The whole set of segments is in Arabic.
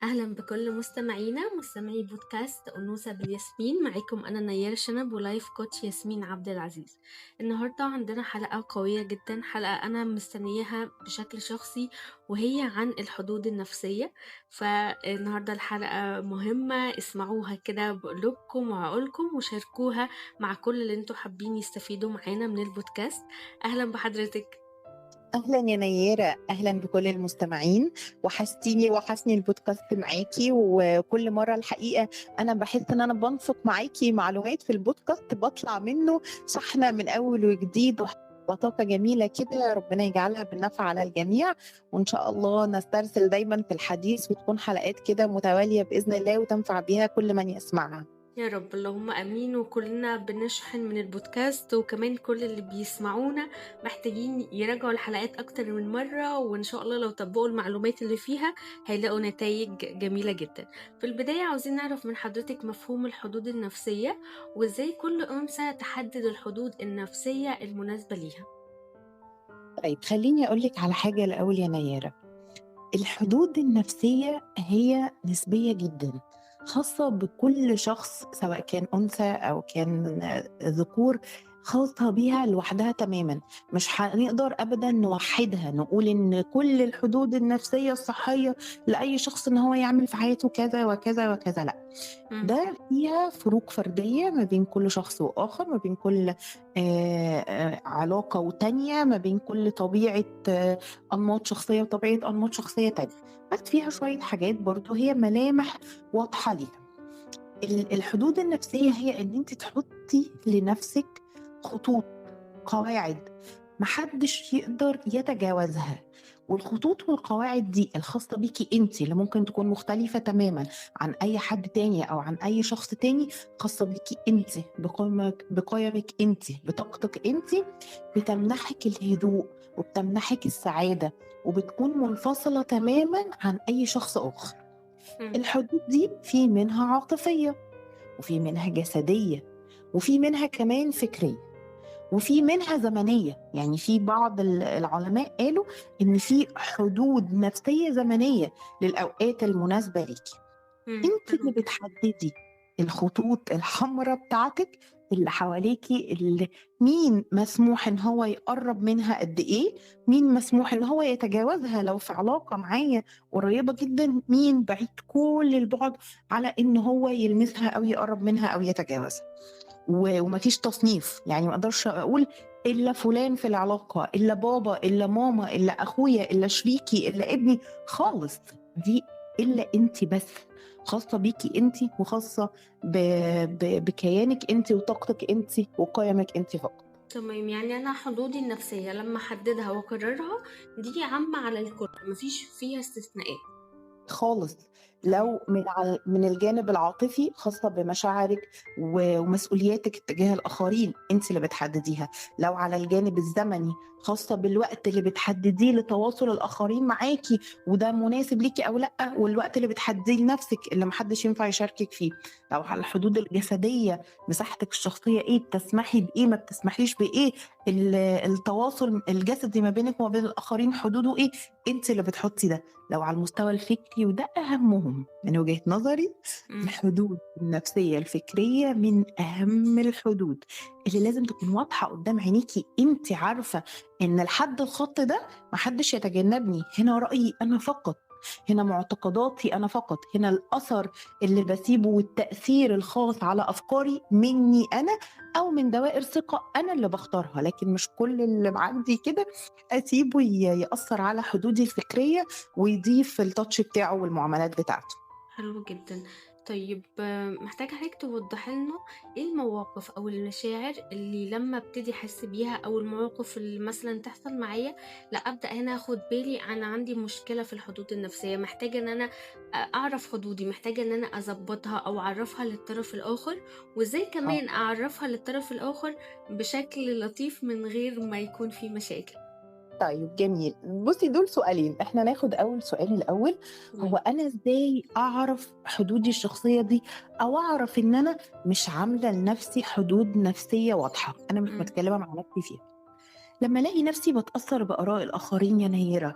أهلا بكل مستمعي بودكاست أنوثة بالياسمين. معاكم أنا نيار شنب ولايف كوتش ياسمين عبد العزيز. النهاردة عندنا حلقة قوية جدا، حلقة أنا مستنياها بشكل شخصي، وهي عن الحدود النفسية. فالنهاردة الحلقة مهمة، اسمعوها كده بقلوبكم وعقولكم وشاركوها مع كل اللي انتوا حابين يستفيدوا معانا من البودكاست. أهلا بحضرتك. أهلا يا نيرة، أهلا بكل المستمعين. وحشني البودكاست معاكي، وكل مرة الحقيقة أنا بحس إن أنا بنفق معاكي معلومات في البودكاست بطلع منه شحنة من أول وجديد وطاقة جميلة كده، ربنا يجعلها بالنفع على الجميع. وإن شاء الله نسترسل دايما في الحديث وتكون حلقات كده متوالية بإذن الله وتنفع بيها كل من يسمعها. يا رب اللهم امين. وكلنا بنشحن من البودكاست، وكمان كل اللي بيسمعونا محتاجين يراجعوا الحلقات اكتر من مرة، وان شاء الله لو طبقوا المعلومات اللي فيها هيلاقوا نتائج جميلة جدا. في البداية عاوزين نعرف من حضرتك مفهوم الحدود النفسية، وازاي كل انثى تحدد الحدود النفسية المناسبة ليها. طيب خليني أقولك على حاجة الأول يا نيرة. الحدود النفسية هي نسبية جدا، خاصة بكل شخص سواء كان أنثى أو كان ذكور، خاصة بيها لوحدها تماما. مش هنقدر أبدا نوحدها نقول إن كل الحدود النفسية الصحية لأي شخص إن هو يعمل في حياته كذا وكذا وكذا، لا. مم. ده فيها فروق فردية ما بين كل شخص وآخر، ما بين كل علاقة وتانية، ما بين كل طبيعة أنماط شخصية وطبيعة أنماط شخصية تانية. بس فيها شوية حاجات برضو هي ملامح واضحة ليها. الحدود النفسية هي إن أنت تحطي لنفسك خطوط، قواعد محدش يقدر يتجاوزها. والخطوط والقواعد دي الخاصة بيكي انت، اللي ممكن تكون مختلفة تماما عن اي حد تاني او عن اي شخص تاني، خاصة بيكي انت، بقيمك انت، بطاقتك انت، بتمنحك الهدوء وبتمنحك السعادة، وبتكون منفصلة تماما عن اي شخص اخر. مم. الحدود دي في منها عاطفية، وفي منها جسدية، وفي منها كمان فكرية، وفي منها زمنية. يعني في بعض العلماء قالوا إن في حدود نفسية زمنية للأوقات المناسبة ليكي. انت حلو اللي جدا. بتحددي الخطوط الحمراء بتاعتك اللي حواليكي، اللي مين مسموح ان هو يقرب منها قد ايه، مين مسموح ان هو يتجاوزها لو في علاقة معايا قريبة جدا، مين بعيد كل البعد على ان هو يلمسها او يقرب منها او يتجاوزها. ومفيش تصنيف، يعني ما اقدرش اقول الا فلان في العلاقه، الا بابا، الا ماما، الا اخويا، الا شريكي، الا ابني، خالص. دي الا انت بس، خاصه بيكي انت، وخاصه بكيانك انت وطاقتك انت وقيمك انت فقط. تمام، يعني أنا حدودي النفسية لما أحددها وأقررها دي عامة على الكل، مفيش فيها استثناءات. خالص. تمام. لو من الجانب العاطفي، خاصة بمشاعرك ومسؤولياتك تجاه الآخرين، انت اللي بتحدديها. لو على الجانب الزمني، خاصة بالوقت اللي بتحدديه لتواصل الآخرين معاكي، وده مناسب ليكي أو لأ، والوقت اللي بتحدديه لنفسك اللي محدش ينفع يشاركك فيه. لو على الحدود الجسدية، مساحتك الشخصية ايه، بتسمحي بإيه، ما بتسمحيش بإيه، التواصل الجسدي ما بينك وما بين الآخرين حدوده ايه، انت اللي بتحطي ده. لو على المستوى الفكري، وده أهمهم من وجهة نظري، مم. الحدود النفسية الفكرية من أهم الحدود اللي لازم تكون واضحة قدام عينيكي. انت عارفة ان الحد الخط ده محدش يتجنبني، هنا رأيي أنا فقط، هنا معتقداتي أنا فقط، هنا الأثر اللي بسيبه والتأثير الخاص على أفكاري مني أنا، أو من دوائر ثقة أنا اللي بختارها. لكن مش كل اللي عندي كده أسيبه يأثر على حدودي الفكرية ويضيف التاتش بتاعه والمعاملات بتاعته. حلو جدا. طيب محتاجة حضرتك توضحي لنا ايه المواقف او المشاعر اللي لما ابتدي احس بيها، او المواقف اللي مثلا تحصل معايا لا ابدا هنا اخد بالي انا عندي مشكلة في الحدود النفسية، محتاجة ان انا اعرف حدودي، محتاجة ان انا اظبطها او اعرفها للطرف الاخر، وازاي اه كمان اعرفها للطرف الاخر بشكل لطيف من غير ما يكون في مشاكل. طيب جميل. بصي دول سؤالين، احنا ناخد اول سؤال الاول. هو تمام. انا ازاي اعرف حدودي الشخصيه دي، او اعرف ان انا مش عامله لنفسي حدود نفسيه واضحه، انا مش مم. متكلمه مع نفسي فيها. لما الاقي نفسي بتاثر باراء الاخرين يا نيره،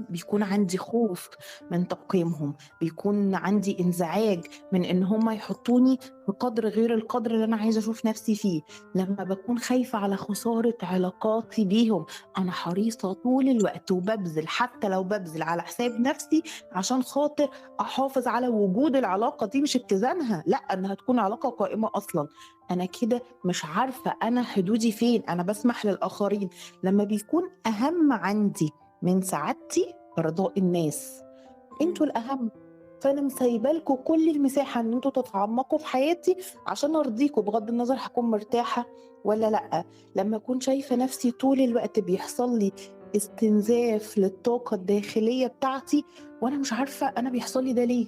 بيكون إمم. عندي خوف من تقييمهم، بيكون عندي انزعاج من إن هم يحطوني في قدر غير القدر اللي أنا عايزة أشوف نفسي فيه، لما باكون خايفة على خسارة علاقاتي بيهم، أنا حريصة طول الوقت وبابذل، حتى لو بابذل على حساب نفسي عشان خاطر أحافظ على وجود العلاقة دي، مش اتزانها، لأ إنها تكون علاقة قائمة أصلًا. أنا كده مش عارفة أنا حدودي فين، أنا باسمح للآخرين. لما بيكون أهم عندي من سعادتي إرضاء الناس، إمم. أنتم الأهم، فأنا مسيبة لكم كل المساحة إن أنتم تتعمقوا في حياتي عشان أرضيكم، بغض النظر هاكون مرتاحة والّا لأ. لمّا أكون شايفة نفسي طول الوقت بيحصل لي استنزاف للطاقة الداخلية بتاعتي وأنا مش عارفة أنا بيحصل لي ده ليه؟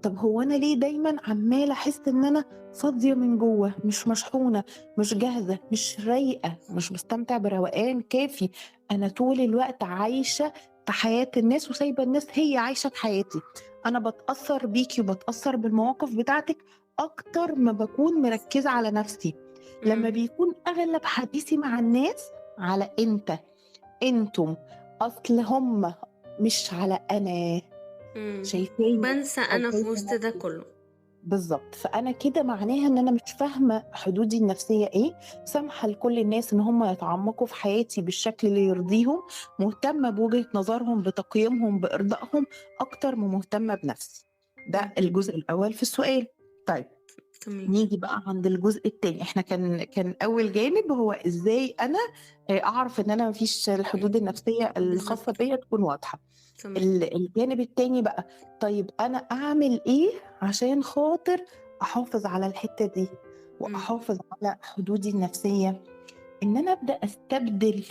طب هو أنا ليه دايمًا عمّالة أحس إن أنا فاضية من جوّه، مش مشحونة، مش جاهزة، مش رايقة، مش باستمتع بروقان كافي، أنا طول الوقت عايشة في حياة الناس وسايبة الناس هي عايشة في حياتي. أنا باتأثّر بيكِ وباتأثّر بالمواقف بتاعتِك أكتر ما باكون مركّزة على نَفْسي. لمّا إمم. بيكون أغلب حديثي مع الناس على أنت، أنتم، أصل هم، مش على أنا، إمم. شايفاني بانسى أو أنا في شايفة وسط ده نَفْسي. كله. بالضبط، فأنا كده معناها إن أنا مش فاهمة حدودي النفسية إيه، سامحة لكل الناس إن هم يتعمقوا في حياتي بالشكل اللي يرضيهم، مهتمة بوجهة نظرهم، بتقييمهم، بإرضائهم، أكتر ما مهتمة بنفسي. إمم. ده الجزء الأول في السؤال. طيب تمام. نيجي بقى عند الجزء التاني، إحنا كان أول جانب هو إزاي أنا أعرف إن أنا ما فيش الحدود النفسية الخاصة بالضبط. بيّا تكون واضحة. تمام. الجانب التاني بقى، طيب أنا أعمل إيه عشان خاطر أحافظ على الحتّة دي، إمم. وأحافظ على حدودي النفسية؟ إن أنا أبدأ أستبدل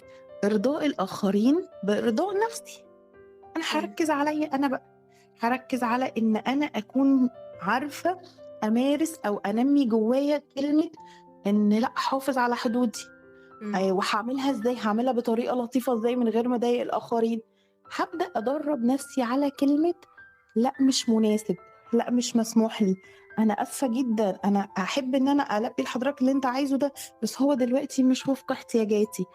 إرضاء الآخرين بإرضاء نفسي. أنا إمم. هاركّز عليّا أنا بقى، هاركّز على إن أنا أكون عارفة أمارس أو أنمّي جوّايا كلمة إن لأ، أحافظ على حدودي. إمم. وهاعملها إزاي، هاعملها بطريقة لطيفة إزاي من غير ما أضايق الآخرين. هابدأ أدرّب نَفْسي على كلمة لأ مش مناسب، لأ مش مسموح لي، أنا آسفة جدًا، أنا أحب إن أنا ألبّي لحضرتك اللي أنت عايزه ده، بس هو دلوقتي مش وفق احتياجاتي.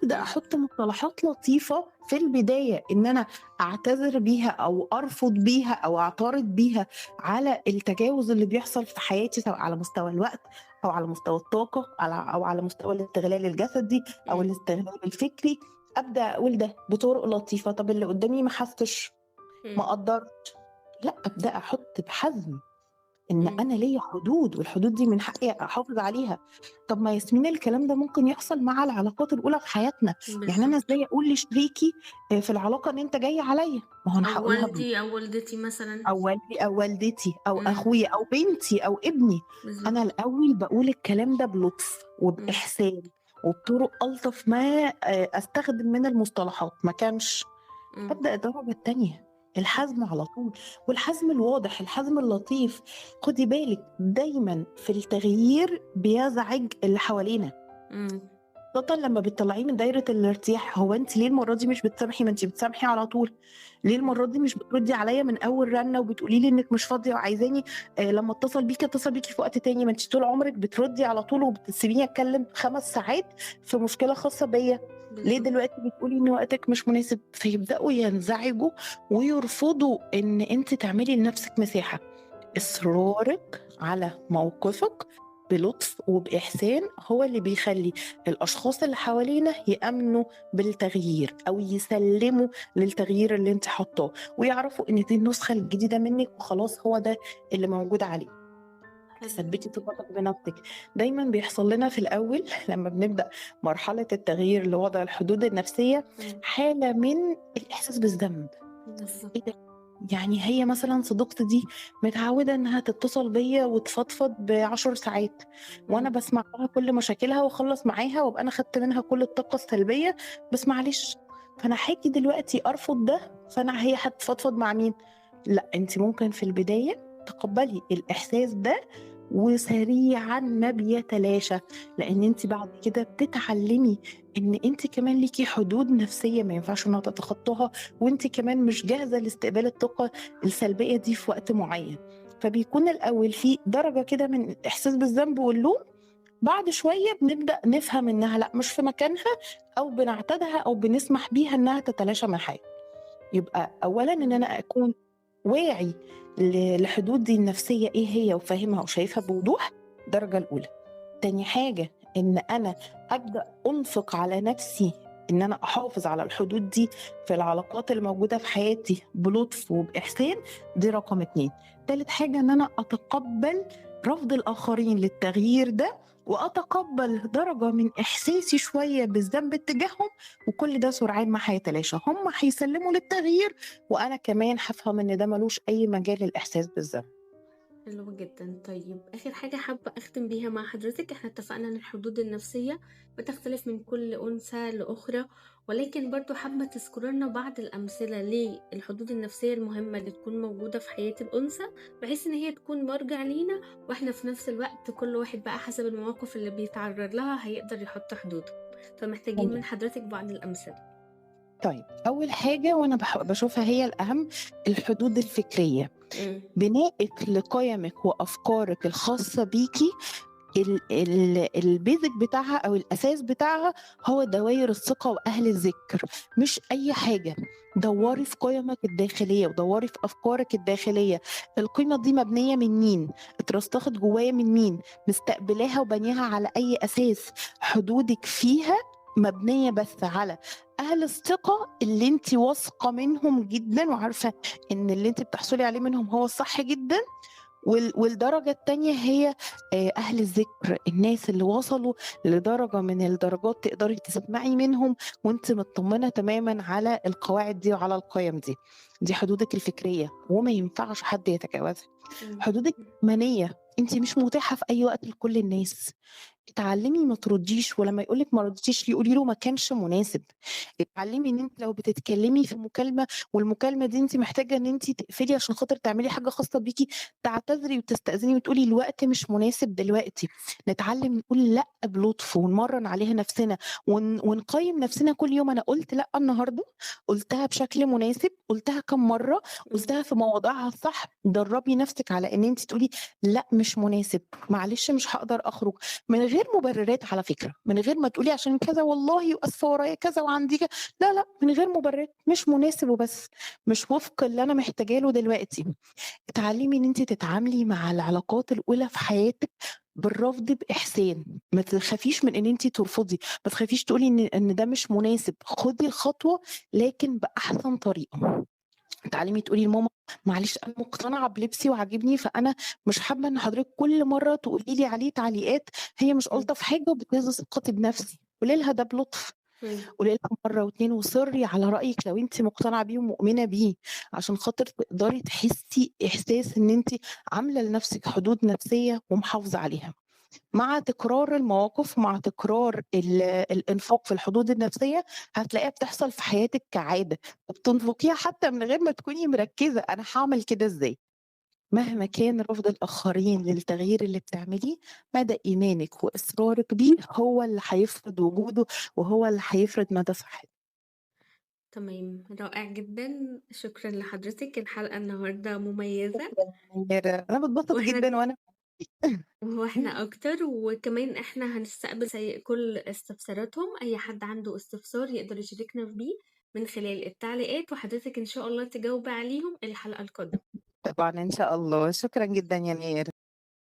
أبدأ إمم. أحُط مصطلحات لطيفة في البداية إن أنا أعتذر بيها أو أرفض بيها أو أعترض بيها على التجاوز اللي بيحصل في حياتي، سواء على مستوى الوقت أو على مستوى الطاقة أو على مستوى الاستغلال الجسدي أو إمم. الاستغلال الفكري. أبدأ أقول ده بطرق لطيفة، طَب اللي قدّامي ما حسّش، ما إمم. قدّرش، لأ، أبدأ أحُط بحزم إن إمم. أنا ليّا حدود والحدود دي من حقي أحافظ عليها. طب ما ياسمين الكلام ده ممكن يحصل مع العلاقات الأولى في حياتنا، يعني أنا بالضبط. إزاي أقول لشريكي في العلاقة إن أنت جاي عليّا؟ ما هو أنا أو هاقولها والدي أو والدتي مثلًا. أو والدي أو والدتي أو إمم. أخويا أو بنتي أو ابني. أنا بالضبط. الأول باقول الكلام ده بلطف إمم. وبإحسان وبطرق ألطف ما أستخدم من المصطلحات، ما كانش. إمم. أبدأ الدرجة التانية، الحزم على طول، والحزم الواضح، الحزم اللطيف. خدي بالِك دايمًا في التغيير بيزعج اللي حوالينا، إمم. خاصةً لمّا بتطلعيه من دايرة الارتياح. هو أنتِ ليه المرّة دي مش بتسامحي؟ ما أنتِ بتسامحي على طول. ليه إمم. المرّة دي مش بتردّي عليَّ من أول رنة وبتقولي لي إنِّك مش فاضية وعايزاني لمّا أتصل بيكِ في وقت تاني؟ ما أنتِ طول عمرِك بتردّي على طول وبتسيبيني أتكلم 5 ساعات في مشكلة خاصة بيّا. ليه بالضبط. دلوقتي بتقولي إن وقتِك مش مناسب؟ فيبدأوا ينزعجوا ويرفضوا إن أنتِ تعملي لنفسِك مساحة. إمم. إصرارِك على موقفِك بلطف وبإحسان هو اللي بيخلّي الأشخاص اللي حوالينا يآمنوا بالتغيير أو يسلّموا للتغيير اللي أنتِ حاطاه، ويعرفوا إن دي النسخة الجديدة منِّك وخلاص هو ده اللي موجود عليه. حلو. تثبّتي ثقتِك بنفسِك. دايمًا بيحصل لنا في الأول لمّا بنبدأ مرحلة التغيير لوضع الحدود النفسية إمم. حالة من الإحساس بالذنب. إيه بالضبط. ده! يعني هي مثلًا صديقتي دي متعودة إنها تتصل بيّا وتفضفض ب10 ساعات، وأنا إمم. باسمع لها كل مشاكلها وأخلّص معاها وأبقى أنا خدت منها كل الطاقة السلبية، بس معلش، فأنا هاجي دلوقتي أرفض ده، هي هتفضفض مع مين؟ لأ، أنتِ ممكن في البداية تقبّلي الإحساس ده وسريعًا ما بيتلاشى، لإن أنتِ بعد كده بتتعلمي إن أنتِ كمان ليكِ حدود نفسية ما ينفعش إنها تتخطاها، وأنتِ كمان مش جاهزة لاستقبال الطاقة السلبية دي في وقت معين. فبيكون الأول في درجة كده من الإحساس بالذنب واللوم، بعد شوية بنبدأ نفهم إنها لأ مش في مكانها، أو بنعتادها أو بنسمح بيها إنها تتلاشى مع حالها. يبقى أولًا إن إمم. أنا أكون واعي لحدودي النفسية إيه هي وفاهمها وشايفها بوضوح، الدرجة الأولى. تاني حاجة إن أنا أبدأ أنفق على نفسي إن أنا أحافظ على الحدود دي في العلاقات اللي موجودة في حياتي بلطف وبإحسان، دي رقم 2. تالت حاجة إن أنا أتقبّل رفض الآخرين للتغيير ده، وأتقبّل درجة من إحساسي شوية بالذنب اتجاههم، وكل ده سرعان ما هيتلاشى. هم هيسلّموا للتغيير، وأنا كمان هافهم إن ده ما لوش أي مجال للإحساس بالذنب. حلو جدًا. طيب آخر حاجة حابة أختم بيها مع حضرتك، إحنا اتفقنا إن الحدود النفسية بتختلف من كل أنثى لأخرى، ولكن برضه حابة تذكري لنا بعض الأمثلة للحدود النفسية المهمة اللي تكون موجودة في حياة الأنثى، بحيث إن هي تكون مرجع لينا، وإحنا في نفس الوقت كل واحد بقى حسب المواقف اللي بيتعرض لها هيقدر يحط حدوده، فمحتاجين من تمام. حضرتك بعض الأمثلة. طيب، أول حاجة وأنا باشوفها هي الأهم، الحدود الفكرية. إمم. بنائِك لقيمِك وأفكارِك الخاصة بيكِ، الbasic بتاعها أو الأساس بتاعها هو دوائر الثقة وأهل الذكر، مش أي حاجة. دوّري إمم. في قيمِك الداخلية ودوّري في أفكارِك الداخلية، القيمة دي مبنية من مين؟ اترسخت جوايا من مين؟ مستقبلاها وبانياها على أي أساس؟ حدودِك فيها مبنية بس على أهل الثقة اللي أنتِ واثقة منهم جدًا وعارفة إن اللي أنتِ بتحصلي عليه منهم هو الصح جدًا، والدرجة التانية هي أهل الذكر، الناس اللي وصلوا لدرجة من الدرجات تقدري تسمعي منهم وأنتِ متطمنة تمامًا على القواعد دي وعلى القيم دي. دي حدودِك الفكرية وما ينفعش حد يتجاوزها. إمم. حدودِك الإيمانية، أنتِ مش متاحة في أي وقت لكل الناس. اتعلمي ما ترديش، ولمّا يقول لِك ما رديتيش ليه قولي له ما كانش مناسب. اتعلمي إن أنتِ لو بتتكلمي في مكالمة والمكالمة دي أنتِ محتاجة إن أنتِ تقفلي عشان خاطر تعملي حاجة خاصة بيكِ، تعتذري وتستأذني وتقولي الوقت مش مناسب دلوقتي. نتعلم نقول لأ بلطف ونمرّن عليها نفسنا ونقيّم نفسنا كل يوم. أنا قُلت لأ النهارده، قُلتها بشكل مناسب، قُلتها كام مرّة، إمم. قُلتها في مواضعها الصح. درّبي نفسِك على إن أنتِ تقولي لأ مش مناسب، معلش مش هاقدر أخرج. من غير مبررات على فكرة، من غير ما تقولي عشان كذا والله وأسفة ورايا كذا وعندي لا، لأ، من غير مبررات، مش مناسب وبس، مش وفق اللي أنا محتاجاه له دلوقتي. اتعلمي إن أنتِ تتعاملي مع العلاقات الأولى في حياتِك بالرفض بإحسان، ما تخافيش من إن أنتِ ترفضي، ما تخافيش تقولي إن ده مش مناسب، خدي الخطوة لكن بأحسن طريقة. اتعلمي تقولي لماما معلش أنا مقتنعة بلبسي وعاجبني، فأنا مش حابة إن حضرتك كل مرة تقولي لي عليه تعليقات هي مش إمم. ألطف حاجة وبتهز ثقتي بنفسي. قولي لها ده بلطف، إمم. قولي لها مرة و2 وصرّي على رأيِك لو أنتِ مقتنعة بيه ومؤمنة بيه، عشان خاطر تقدري تحسي إحساس إن أنتِ عاملة لنفسِك حدود نفسية ومحافظة عليها. مع تكرار المواقف، مع تكرار الإنفاق في الحدود النفسية، هتلاقيها بتحصل في حياتِك كعادة، وبتنفقيها حتى من غير ما تكوني مركزة أنا هاعمل كده إزاي. مهما كان رفض الآخرين للتغيير اللي بتعمليه، مدى إيمانِك وإصرارِك بيه هو اللي هيفرض وجوده، وهو اللي هيفرض مدى صحتِك. تمام، رائع جدًا، شكرًا لحضرتك، الحلقة النهارده مميزة، شكرًا يا أنا باتبسط وإحنا جدًا وأنا وإحنا أكتر، وكمان إحنا هنستقبل كل استفساراتهم، أي حد عنده استفسار يقدر يشاركنا بيه من خلال التعليقات، وحضرتك إن شاء الله تجاوبي عليهم الحلقة القادمة. طبعًا إن شاء الله. شكرًا جدًا يا نير.